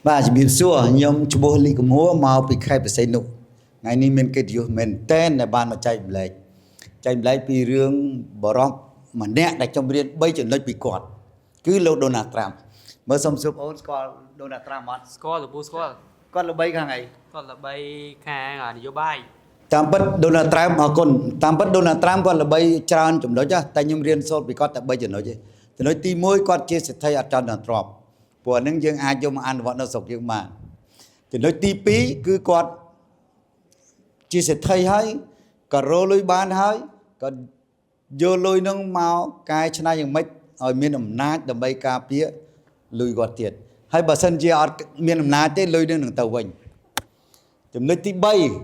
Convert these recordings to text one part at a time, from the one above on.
បាទជំរាបសួរខ្ញុំឈ្មោះលីកមួមកពីខេត្តបរសៃនុថ្ងៃនេះមានកិត្តិយសមែនតែនដែលបានមកចែកម្លែកពីរឿងបរិសម្នាក់ដែលខ្ញុំរៀន3ចំណុចពីគាត់គឺលោកដូណាល់ត្រាំមើលសុំសួរបងអូនស្គាល់ដូណាល់ត្រាំអត់ស្គាល់លោកពូស្គាល់គាត់ល្បីខាងអីគាត់ល្បីខាងនយោបាយតាមពិតដូណាល់ត្រាំអរគុណតាមពិតដូណាល់ត្រាំគាត់ល្បីច្រើនចំណុចតែខ្ញុំរៀនសូត្រពីគាត់តែ3ចំណុចទេចំណុចទី1គាត់ជាសេដ្ឋីអត់ចង់ដល់ទ្រព្យព្រោះហ្នឹងយើងអាចយកមកអនុវត្តនៅស្រុកយើងបានចំណុចទី2គឺគាត់ជាសេដ្ឋីហើយក៏រលុយបានហើយក៏យកលុយនឹងមកកែច្នៃយ៉ាងម៉េចឲ្យមានអំណាចដើម្បីការពារលុយគាត់ទៀតហើយបើសិនជាអត់មានអំណាចទេលុយនឹងទៅវិញចំណុចទី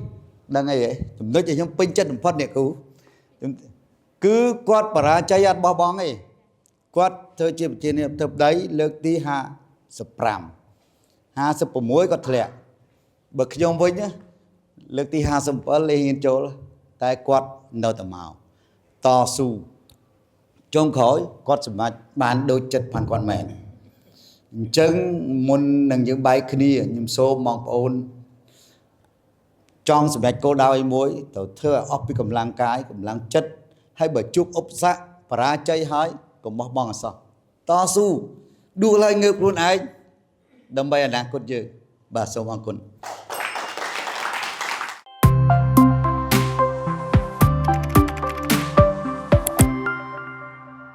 3ដឹងអីហ៎ចំណុចដែលខ្ញុំពេញចិត្តបំផុតអ្នកគ្រូគឺគាត់បរាជ័យអត់បោះបង់ទេគាត់ធ្វើជាប្រធានាធិបតីលើកទី55 56គាត់ធ្លាក់បើខ្ញុំវិញលើកទី57លេងហ៊ានចូលតែគាត់នៅតែមកតស៊ូចុងក្រោយគាត់សម្រេចបានដូចចិត្តផាន់គាត់មែនអញ្ចឹងមុននឹងយើងបែកគ្នាខ្ញុំសូមបងប្អូនចង់សម្រេចគោលដៅអីមួយទៅធ្វើឲ្យអស់ពីកម្លាំងកាយកម្លាំងចិត្តហើយបើជួបឧបសគ្គបរាជ័យហើយកុំបោះបង់អសោះតស៊ូដួលហើយងើបខ្លួនឯងដើម្បីអនាគតយើងបាទសូមអរគុណ